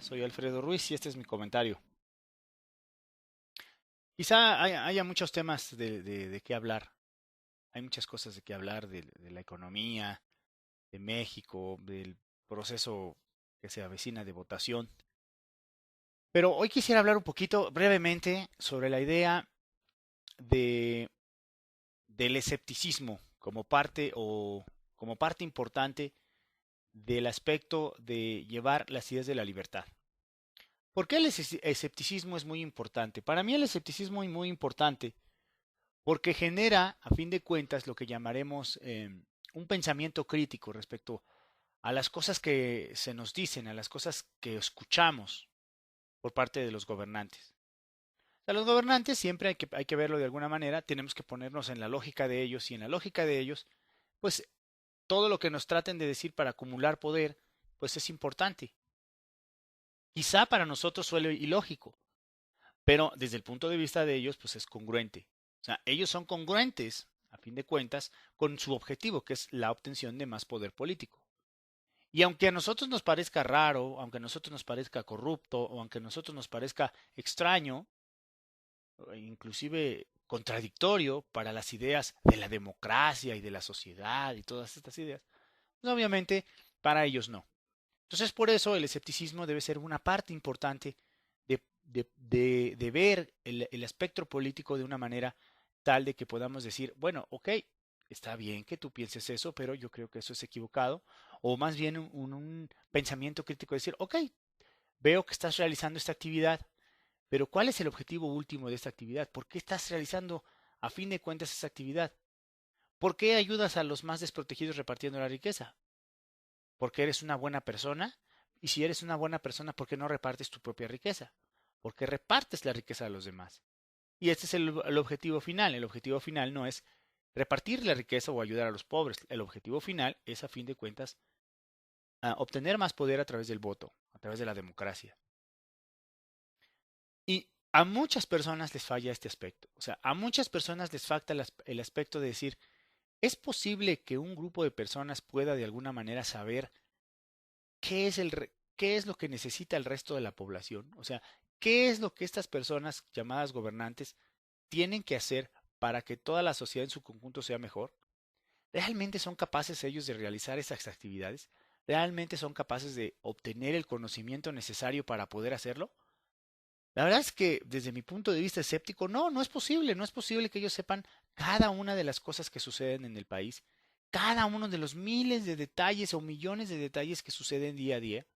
Soy Alfredo Ruiz y este es mi comentario. Quizá haya muchos temas de qué hablar. Hay muchas cosas de qué hablar de la economía, de México, del proceso que se avecina de votación. Pero hoy quisiera hablar un poquito brevemente sobre la idea de, del escepticismo como parte importante del aspecto de llevar las ideas de la libertad. ¿Por qué el escepticismo es muy importante? Para mí el escepticismo es muy importante porque genera, a fin de cuentas, lo que llamaremos un pensamiento crítico respecto a las cosas que se nos dicen, a las cosas que escuchamos por parte de los gobernantes. O sea, los gobernantes siempre hay que verlo de alguna manera, tenemos que ponernos en la lógica de ellos y en la lógica de ellos, pues todo lo que nos traten de decir para acumular poder, pues es importante. Quizá para nosotros suele ilógico, pero desde el punto de vista de ellos, pues es congruente. O sea, ellos son congruentes, a fin de cuentas, con su objetivo, que es la obtención de más poder político. Y aunque a nosotros nos parezca raro, aunque a nosotros nos parezca corrupto, o aunque a nosotros nos parezca extraño, o inclusive contradictorio para las ideas de la democracia y de la sociedad y todas estas ideas, pues obviamente para ellos no. Entonces, por eso el escepticismo debe ser una parte importante de ver el espectro político de una manera tal de que podamos decir, bueno, ok, está bien que tú pienses eso, pero yo creo que eso es equivocado. O más bien un pensamiento crítico de decir, ok, veo que estás realizando esta actividad, pero ¿cuál es el objetivo último de esta actividad? ¿Por qué estás realizando a fin de cuentas esta actividad? ¿Por qué ayudas a los más desprotegidos repartiendo la riqueza? ¿Porque eres una buena persona? Y si eres una buena persona, ¿por qué no repartes tu propia riqueza? Porque repartes la riqueza a los demás. Y este es el objetivo final. El objetivo final no es repartir la riqueza o ayudar a los pobres. El objetivo final es, a fin de cuentas, obtener más poder a través del voto, a través de la democracia. Y a muchas personas les falla este aspecto. O sea, a muchas personas les falta el aspecto de decir, ¿es posible que un grupo de personas pueda de alguna manera saber qué es lo que necesita el resto de la población? O sea, ¿qué es lo que estas personas llamadas gobernantes tienen que hacer para que toda la sociedad en su conjunto sea mejor? ¿Realmente son capaces ellos de realizar esas actividades? ¿Realmente son capaces de obtener el conocimiento necesario para poder hacerlo? La verdad es que desde mi punto de vista escéptico, no, no es posible, no es posible que ellos sepan cada una de las cosas que suceden en el país, cada uno de los miles de detalles o millones de detalles que suceden día a día.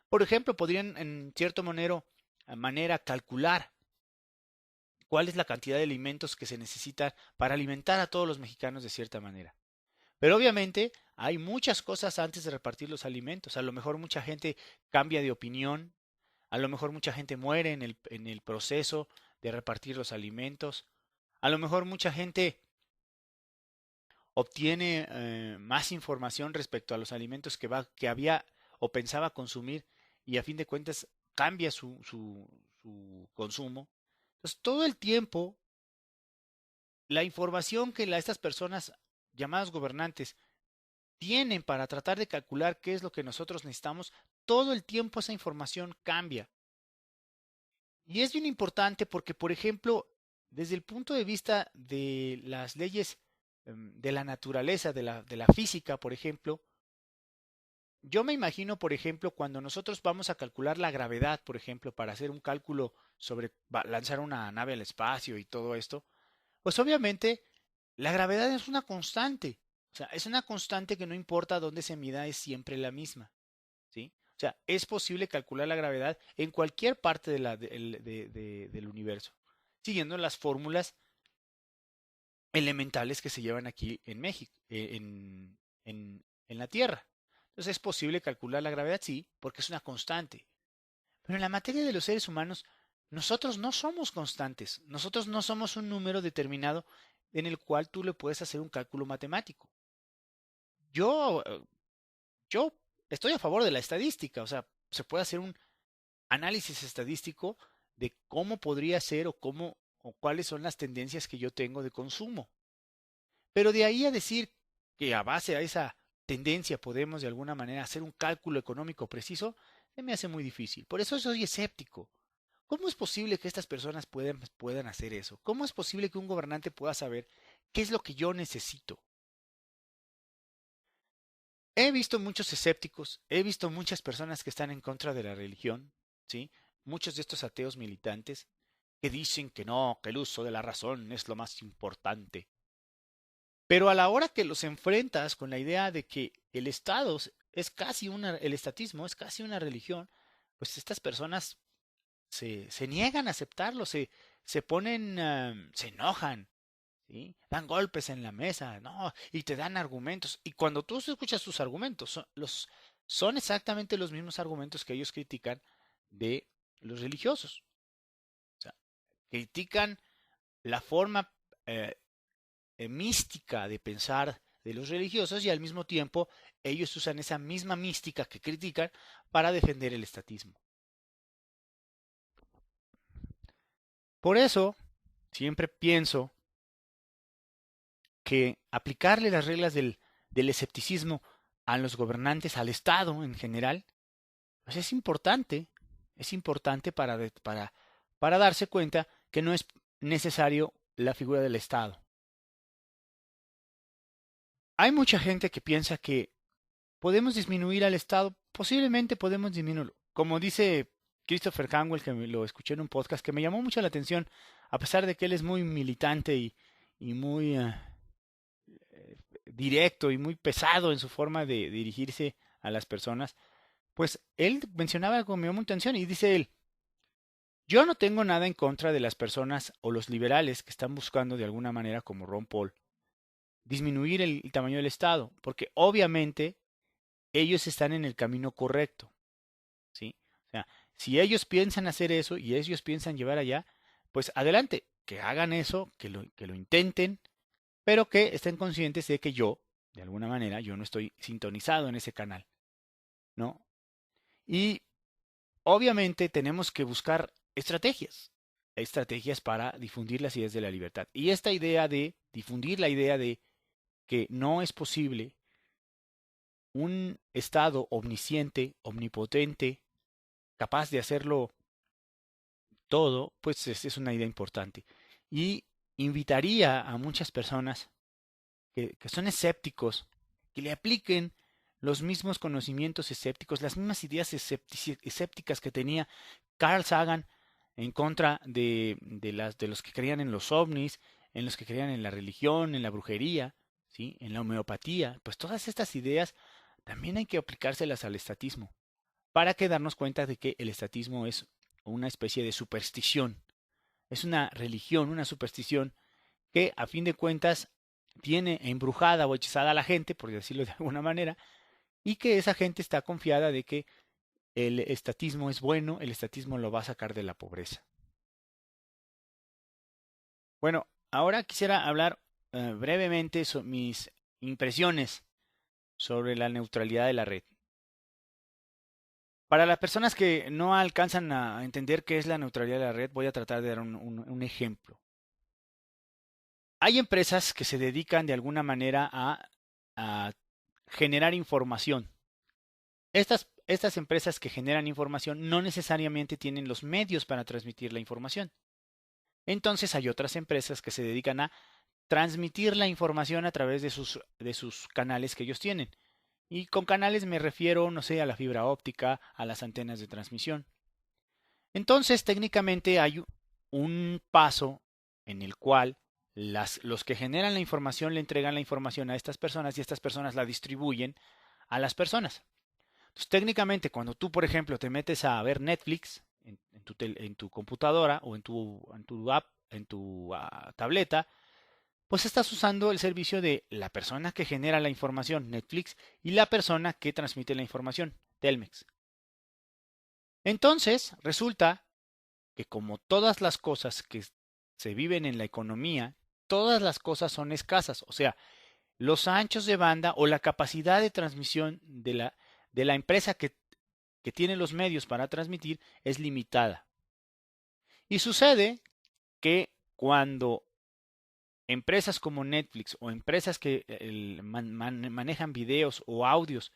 Por ejemplo, podrían en cierta manera calcular cuál es la cantidad de alimentos que se necesita para alimentar a todos los mexicanos de cierta manera. Pero obviamente hay muchas cosas antes de repartir los alimentos. A lo mejor mucha gente cambia de opinión, a lo mejor mucha gente muere en el proceso de repartir los alimentos, a lo mejor mucha gente obtiene más información respecto a los alimentos que había o pensaba consumir y a fin de cuentas cambia su consumo. Entonces, todo el tiempo, la información que estas personas llamadas gobernantes tienen para tratar de calcular qué es lo que nosotros necesitamos, todo el tiempo esa información cambia. Y es bien importante porque, por ejemplo, desde el punto de vista de las leyes de la naturaleza, de la física, por ejemplo, yo me imagino, por ejemplo, cuando nosotros vamos a calcular la gravedad, por ejemplo, para hacer un cálculo sobre lanzar una nave al espacio y todo esto, pues obviamente la gravedad es una constante. O sea, es una constante que no importa dónde se mida, es siempre la misma. ¿Sí? O sea, es posible calcular la gravedad en cualquier parte del universo, siguiendo las fórmulas elementales que se llevan aquí en México, en la Tierra. Entonces, ¿es posible calcular la gravedad? Sí, porque es una constante. Pero en la materia de los seres humanos, nosotros no somos constantes. Nosotros no somos un número determinado en el cual tú le puedes hacer un cálculo matemático. Yo, yo estoy a favor de la estadística, o sea, se puede hacer un análisis estadístico de cómo podría ser o cómo o cuáles son las tendencias que yo tengo de consumo. Pero de ahí a decir que a base a esa tendencia podemos de alguna manera hacer un cálculo económico preciso, se me hace muy difícil. Por eso soy escéptico. ¿Cómo es posible que estas personas puedan hacer eso? ¿Cómo es posible que un gobernante pueda saber qué es lo que yo necesito? He visto muchos escépticos, he visto muchas personas que están en contra de la religión, ¿sí? Muchos de estos ateos militantes que dicen que no, que el uso de la razón es lo más importante. Pero a la hora que los enfrentas con la idea de que el Estado es casi el estatismo es casi una religión, pues estas personas se niegan a aceptarlo, se ponen, se enojan, ¿sí? Dan golpes en la mesa, no, y te dan argumentos. Y cuando tú escuchas sus argumentos, son exactamente los mismos argumentos que ellos critican de los religiosos. O sea, critican la forma eh, mística de pensar de los religiosos y al mismo tiempo ellos usan esa misma mística que critican para defender el estatismo. Por eso, siempre pienso que aplicarle las reglas del escepticismo a los gobernantes, al Estado en general, pues es importante para darse cuenta que no es necesario la figura del Estado. Hay mucha gente que piensa que podemos disminuir al Estado, posiblemente podemos disminuirlo. Como dice Christopher Hanwell, que lo escuché en un podcast, que me llamó mucho la atención, a pesar de que él es muy militante y muy directo y muy pesado en su forma de dirigirse a las personas, pues él mencionaba algo que me llamó mucha atención y dice él, yo no tengo nada en contra de las personas o los liberales que están buscando de alguna manera, como Ron Paul, disminuir el tamaño del Estado, porque obviamente ellos están en el camino correcto, ¿sí? O sea, si ellos piensan hacer eso y ellos piensan llevar allá, pues adelante, que hagan eso, que lo intenten, pero que estén conscientes de que yo, de alguna manera, yo no estoy sintonizado en ese canal, ¿no? Y obviamente tenemos que buscar estrategias para difundir las ideas de la libertad. Y esta idea de difundir la idea de que no es posible un Estado omnisciente, omnipotente, capaz de hacerlo todo, pues es una idea importante. Y invitaría a muchas personas que son escépticos, que le apliquen los mismos conocimientos escépticos, las mismas ideas escépticas que tenía Carl Sagan en contra de los que creían en los ovnis, en los que creían en la religión, en la brujería, ¿sí? En la homeopatía. Pues todas estas ideas también hay que aplicárselas al estatismo, para que darnos cuenta de que el estatismo es una especie de superstición, es una religión, una superstición que a fin de cuentas tiene embrujada o hechizada a la gente, por decirlo de alguna manera, y que esa gente está confiada de que el estatismo es bueno, el estatismo lo va a sacar de la pobreza. Bueno, ahora quisiera hablar brevemente sobre mis impresiones sobre la neutralidad de la red. Para las personas que no alcanzan a entender qué es la neutralidad de la red, voy a tratar de dar un ejemplo. Hay empresas que se dedican de alguna manera a generar información. Estas empresas que generan información no necesariamente tienen los medios para transmitir la información. Entonces hay otras empresas que se dedican a transmitir la información a través de sus canales que ellos tienen. Y con canales me refiero, no sé, a la fibra óptica, a las antenas de transmisión. Entonces, técnicamente hay un paso en el cual los que generan la información le entregan la información a estas personas y estas personas la distribuyen a las personas. Entonces, técnicamente, cuando tú, por ejemplo, te metes a ver Netflix en tu computadora o en tu app, en tu tableta, pues estás usando el servicio de la persona que genera la información, Netflix, y la persona que transmite la información, Telmex. Entonces, resulta que como todas las cosas que se viven en la economía, todas las cosas son escasas, o sea, los anchos de banda o la capacidad de transmisión de la empresa que tiene los medios para transmitir es limitada. Y sucede que cuando empresas como Netflix o empresas que manejan videos o audios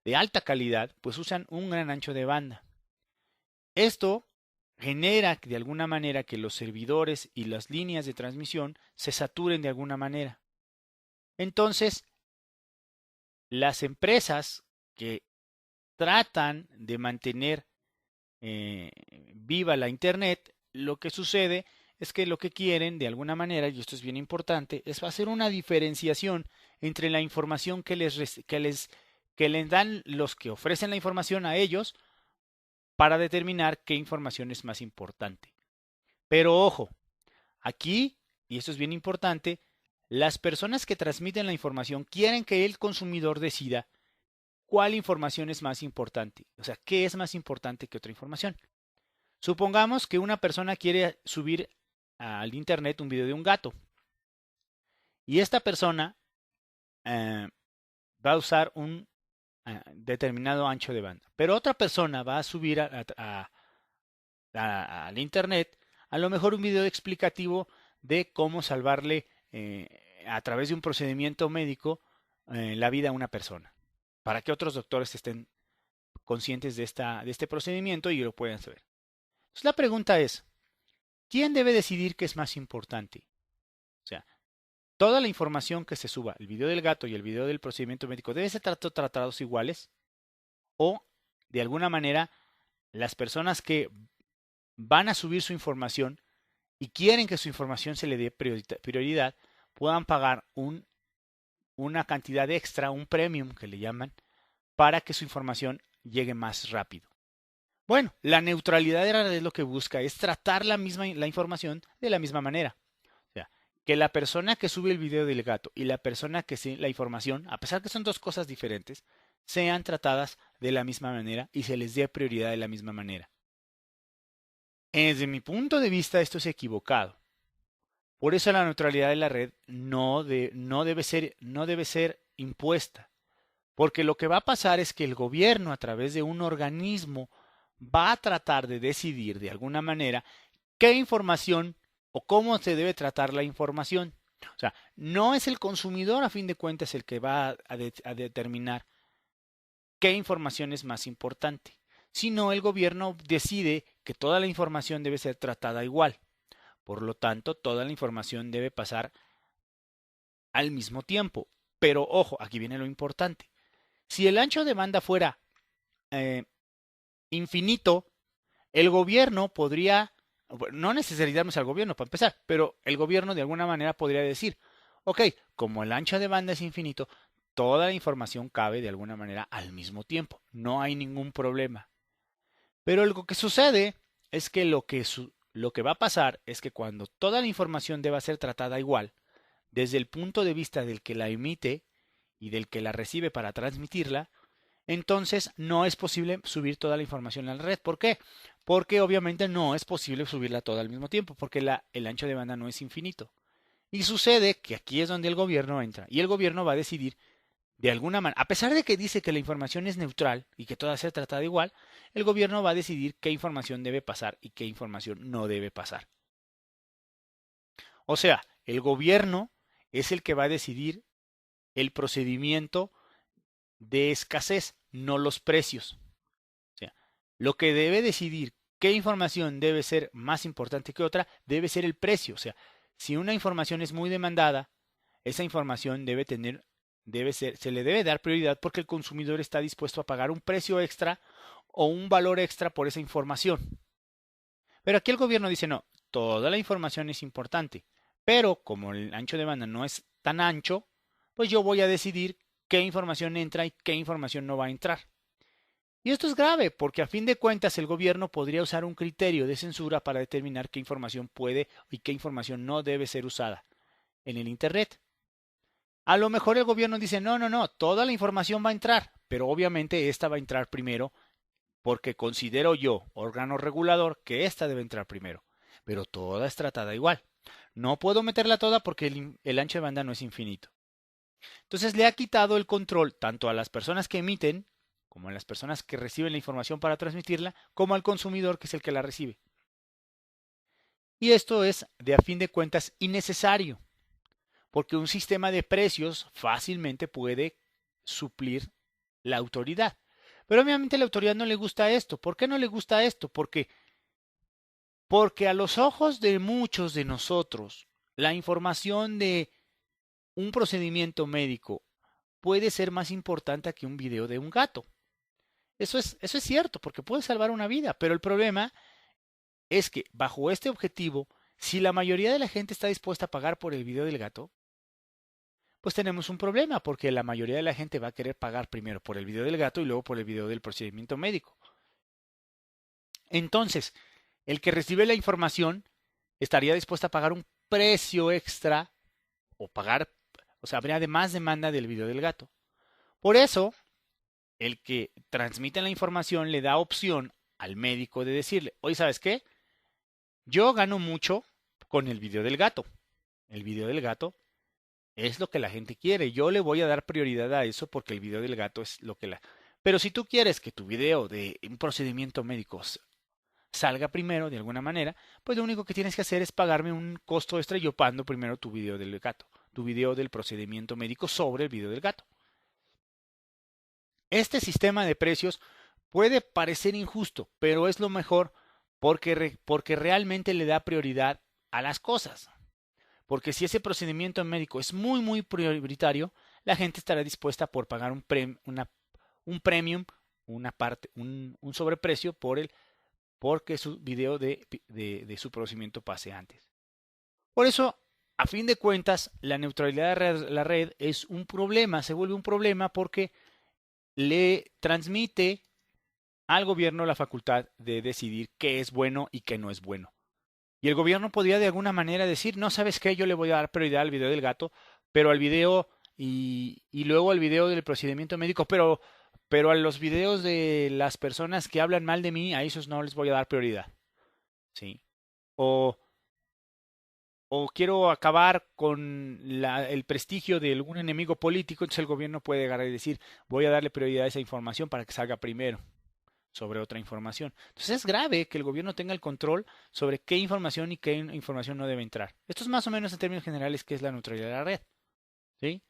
de alta calidad, pues usan un gran ancho de banda. Esto genera de alguna manera que los servidores y las líneas de transmisión se saturen de alguna manera. Entonces, las empresas que tratan de mantener viva la Internet, lo que sucede es que lo que quieren de alguna manera, y esto es bien importante, es hacer una diferenciación entre la información que les dan los que ofrecen la información a ellos para determinar qué información es más importante. Pero ojo, aquí, y esto es bien importante, las personas que transmiten la información quieren que el consumidor decida cuál información es más importante. O sea, qué es más importante que otra información. Supongamos que una persona quiere subir al internet un video de un gato y esta persona va a usar un determinado ancho de banda, pero otra persona va a subir al internet a lo mejor un video explicativo de cómo salvarle a través de un procedimiento médico la vida a una persona, para que otros doctores estén conscientes de este procedimiento y lo puedan saber. Entonces la pregunta es, ¿quién debe decidir qué es más importante? O sea, toda la información que se suba, el video del gato y el video del procedimiento médico, ¿deben ser tratados iguales? ¿O de alguna manera las personas que van a subir su información y quieren que su información se le dé prioridad, puedan pagar una cantidad extra, un premium que le llaman, para que su información llegue más rápido? Bueno, la neutralidad de la red lo que busca es tratar la información de la misma manera. O sea, que la persona que sube el video del gato y la persona que sigue la información, a pesar que son dos cosas diferentes, sean tratadas de la misma manera y se les dé prioridad de la misma manera. Desde mi punto de vista, esto es equivocado. Por eso la neutralidad de la red no debe ser impuesta. Porque lo que va a pasar es que el gobierno, a través de un organismo, va a tratar de decidir de alguna manera qué información o cómo se debe tratar la información. O sea, no es el consumidor a fin de cuentas el que va a determinar qué información es más importante, sino el gobierno decide que toda la información debe ser tratada igual. Por lo tanto, toda la información debe pasar al mismo tiempo. Pero ojo, aquí viene lo importante. Si el ancho de banda fuera eh, infinito, el gobierno podría, no necesitaríamos al gobierno para empezar, pero el gobierno de alguna manera podría decir, ok, como el ancho de banda es infinito, toda la información cabe de alguna manera al mismo tiempo, no hay ningún problema. Pero lo que sucede es que lo que va a pasar es que cuando toda la información deba ser tratada igual, desde el punto de vista del que la emite y del que la recibe para transmitirla, entonces no es posible subir toda la información a la red. ¿Por qué? Porque obviamente no es posible subirla toda al mismo tiempo, porque el ancho de banda no es infinito. Y sucede que aquí es donde el gobierno entra, y el gobierno va a decidir de alguna manera, a pesar de que dice que la información es neutral y que toda sea tratada igual, el gobierno va a decidir qué información debe pasar y qué información no debe pasar. O sea, el gobierno es el que va a decidir el procedimiento de escasez, no los precios. O sea, lo que debe decidir qué información debe ser más importante que otra debe ser el precio. O sea, si una información es muy demandada, esa información se le debe dar prioridad porque el consumidor está dispuesto a pagar un precio extra o un valor extra por esa información. Pero aquí el gobierno dice no, toda la información es importante, pero como el ancho de banda no es tan ancho, pues yo voy a decidir qué información entra y qué información no va a entrar. Y esto es grave porque a fin de cuentas el gobierno podría usar un criterio de censura para determinar qué información puede y qué información no debe ser usada en el Internet. A lo mejor el gobierno dice, no, no, no, toda la información va a entrar, pero obviamente esta va a entrar primero porque considero yo, órgano regulador, que esta debe entrar primero, pero toda es tratada igual. No puedo meterla toda porque el ancho de banda no es infinito. Entonces le ha quitado el control tanto a las personas que emiten, como a las personas que reciben la información para transmitirla, como al consumidor que es el que la recibe. Y esto es, de a fin de cuentas, innecesario, porque un sistema de precios fácilmente puede suplir la autoridad. Pero obviamente a la autoridad no le gusta esto. ¿Por qué no le gusta esto? Porque a los ojos de muchos de nosotros, la información de un procedimiento médico puede ser más importante que un video de un gato. Eso es cierto, porque puede salvar una vida, pero el problema es que bajo este objetivo, si la mayoría de la gente está dispuesta a pagar por el video del gato, pues tenemos un problema, porque la mayoría de la gente va a querer pagar primero por el video del gato y luego por el video del procedimiento médico. Entonces, el que recibe la información estaría dispuesto a pagar un precio extra o sea, habría de más demanda del video del gato. Por eso, el que transmite la información le da opción al médico de decirle, oye, ¿sabes qué? Yo gano mucho con el video del gato. El video del gato es lo que la gente quiere. Yo le voy a dar prioridad a eso porque el video del gato es lo que la... Pero si tú quieres que tu video de un procedimiento médico salga primero de alguna manera, pues lo único que tienes que hacer es pagarme un costo extra y yo pando primero tu video del gato, tu video del procedimiento médico sobre el video del gato. Este sistema de precios puede parecer injusto, pero es lo mejor porque realmente le da prioridad a las cosas. Porque si ese procedimiento médico es muy, muy prioritario, la gente estará dispuesta por pagar un premium, un sobreprecio porque su video de su procedimiento pase antes. Por eso, a fin de cuentas, la neutralidad de la red es un problema, se vuelve un problema porque le transmite al gobierno la facultad de decidir qué es bueno y qué no es bueno. Y el gobierno podría de alguna manera decir, no, ¿sabes qué? Yo le voy a dar prioridad al video del gato, pero al video y luego al video del procedimiento médico, pero a los videos de las personas que hablan mal de mí, a esos no les voy a dar prioridad. ¿Sí? O, o quiero acabar con el prestigio de algún enemigo político, entonces el gobierno puede agarrar y decir, voy a darle prioridad a esa información para que salga primero sobre otra información. Entonces es grave que el gobierno tenga el control sobre qué información y qué información no debe entrar. Esto es más o menos en términos generales qué es la neutralidad de la red. ¿Sí?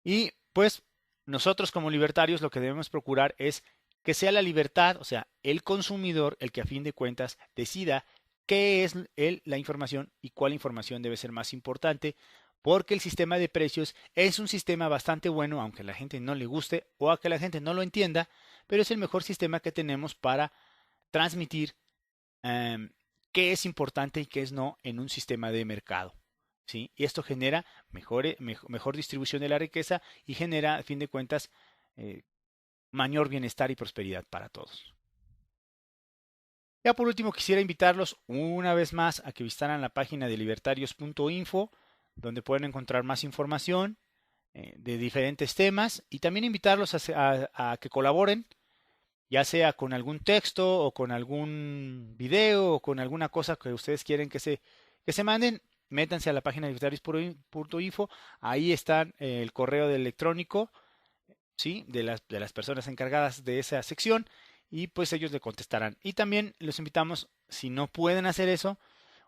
Y pues nosotros como libertarios lo que debemos procurar es que sea la libertad, o sea, el consumidor, el que a fin de cuentas decida qué es la información y cuál información debe ser más importante, porque el sistema de precios es un sistema bastante bueno, aunque a la gente no le guste o a que la gente no lo entienda, pero es el mejor sistema que tenemos para transmitir qué es importante y qué es no en un sistema de mercado. ¿Sí? Y esto genera mejor distribución de la riqueza y genera, a fin de cuentas, mayor bienestar y prosperidad para todos. Ya por último quisiera invitarlos una vez más a que visitaran la página de libertarios.info, donde pueden encontrar más información de diferentes temas y también invitarlos a que colaboren, ya sea con algún texto o con algún video o con alguna cosa que ustedes quieren que se manden. Métanse a la página de libertarios.info, ahí está el correo electrónico, ¿sí? de las personas encargadas de esa sección y pues ellos le contestarán. Y también los invitamos, si no pueden hacer eso,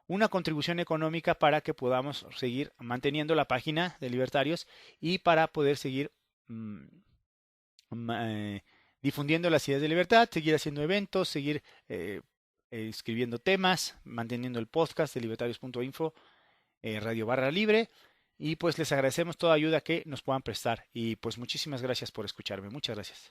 una contribución económica para que podamos seguir manteniendo la página de Libertarios y para poder seguir difundiendo las ideas de libertad, seguir haciendo eventos, seguir escribiendo temas, manteniendo el podcast de libertarios.info, Radio Barra Libre, y pues les agradecemos toda ayuda que nos puedan prestar y pues muchísimas gracias por escucharme. Muchas gracias.